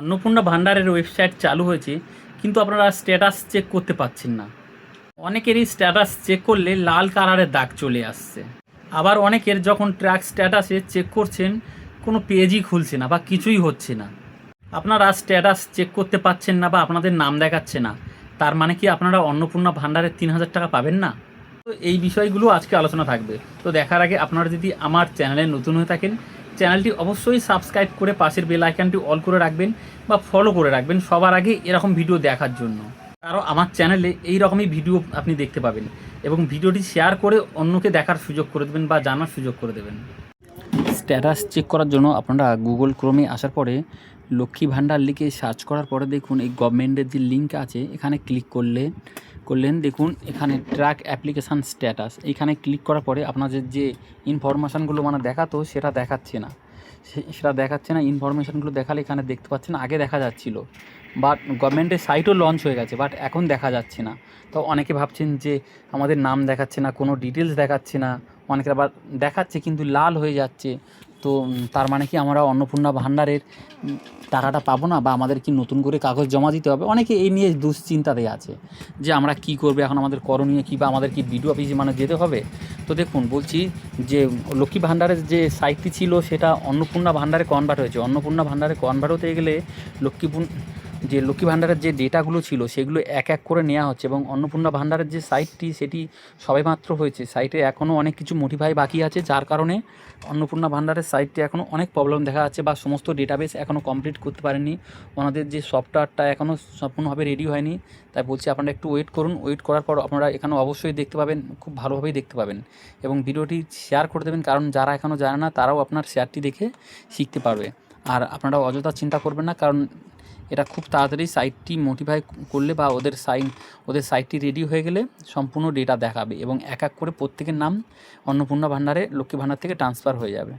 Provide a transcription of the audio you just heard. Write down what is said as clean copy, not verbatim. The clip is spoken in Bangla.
অন্নপূর্ণা ভান্ডারের ওয়েবসাইট চালু হয়েছে, কিন্তু আপনারা স্ট্যাটাস চেক করতে পাচ্ছেন না। অনেকেরই স্ট্যাটাস চেক করলে লাল কালারের দাগ চলে আসছে। আবার অনেকের যখন ট্র্যাক স্ট্যাটাসে চেক করছেন, কোনো পেজই খুলছে না বা কিছুই হচ্ছে না। আপনারা স্ট্যাটাস চেক করতে পাচ্ছেন না বা আপনাদের নাম দেখাচ্ছে না, তার মানে কি আপনারা অন্নপূর্ণা ভান্ডারের 3,000 টাকা পাবেন না? তো এই বিষয়গুলো আজকে আলোচনা থাকবে। তো দেখার আগে আপনারা যদি আমার চ্যানেলে নতুন হয়ে থাকেন, চ্যানেলটি অবশ্যই সাবস্ক্রাইব করে পাশের বেল আইকনটি অল করে রাখবেন বা ফলো করে রাখবেন সবার আগে এরকম ভিডিও দেখার জন্য। কারণ আমার চ্যানেলে এই রকমই ভিডিও আপনি দেখতে পাবেন, এবং ভিডিওটি শেয়ার করে অন্যকে দেখার সুযোগ করে দেবেন বা জানার সুযোগ করে দেবেন। স্ট্যাটাস চেক করার জন্য আপনারা গুগল ক্রোমে আসার পরে লক্ষ্মী ভাণ্ডার লিখে সার্চ করার পরে দেখুন এই গভর্নমেন্টের যে লিঙ্ক আছে এখানে ক্লিক করলেন দেখুন এখানে ট্র্যাক অ্যাপ্লিকেশান স্ট্যাটাস, এইখানে ক্লিক করার পরে আপনাদের যে ইনফরমেশানগুলো দেখাতো সেটা দেখাচ্ছে না। ইনফরমেশানগুলো দেখালে এখানে দেখতে পাচ্ছেন, আগে দেখা যাচ্ছিলো, বাট গভর্নমেন্টের সাইটও লঞ্চ হয়ে গেছে, বাট এখন দেখা যাচ্ছে না। তো অনেকে ভাবছেন যে আমাদের নাম দেখাচ্ছে না, কোনো ডিটেলস দেখাচ্ছে না, অনেকের আবার দেখাচ্ছে কিন্তু লাল হয়ে যাচ্ছে। তো তার মানে কি আমরা অন্নপূর্ণা ভাণ্ডারের টাকাটা পাবো না, বা আমাদের কি নতুন করে কাগজ জমা দিতে হবে? অনেকে এই নিয়ে দুশ্চিন্তাতে আছে যে আমরা কি করবো, এখন আমাদের করণীয় কী, বা আমাদের কি বিডিও অফিসে যেতে হবে? তো দেখুন বলছি যে লক্ষ্মী ভাণ্ডারের যে সাইটটি ছিল সেটা অন্নপূর্ণা ভাণ্ডারে কনভার্ট হয়েছে। অন্নপূর্ণা ভাণ্ডারে কনভার্ট হতে গেলে লক্ষ্মী ভাণ্ডারের যে ডেটাগুলো ছিল সেগুলো এক এক করে নেওয়া হচ্ছে, এবং অন্নপূর্ণা ভাণ্ডারের যে সাইটটি সেটি সবেমাত্র হয়েছে। সাইটে এখনও অনেক কিছু মডিফাই বাকি আছে, যার কারণে অন্নপূর্ণা ভাণ্ডারের সাইটটি এখনও অনেক প্রবলেম দেখা যাচ্ছে, বা সমস্ত ডেটাবেস এখনও কমপ্লিট করতে পারেনি। ওনাদের যে সফটওয়্যারটা এখনও সম্পূর্ণভাবে রেডি হয়নি। তাই বলছি আপনারা একটু ওয়েট করুন। ওয়েট করার পর আপনারা এখানে অবশ্যই দেখতে পাবেন, খুব ভালোভাবেই দেখতে পাবেন, এবং ভিডিওটি শেয়ার করে দেবেন, কারণ যারা এখনও জানে না তারাও আপনার শেয়ারটি দেখে শিখতে পারবে। আর আপনারা অযথা চিন্তা করবেন না, কারণ এটা খুব তাড়াতাড়ি সাইটটি মডিফাই করলে বা ওদের সাইটটি রেডি হয়ে গেলে সম্পূর্ণ ডেটা দেখাবে, এবং এক এক করে প্রত্যেকের নাম অন্নপূর্ণা ভাণ্ডারে লক্ষ্মী ভাণ্ডার থেকে ট্রান্সফার হয়ে যাবে।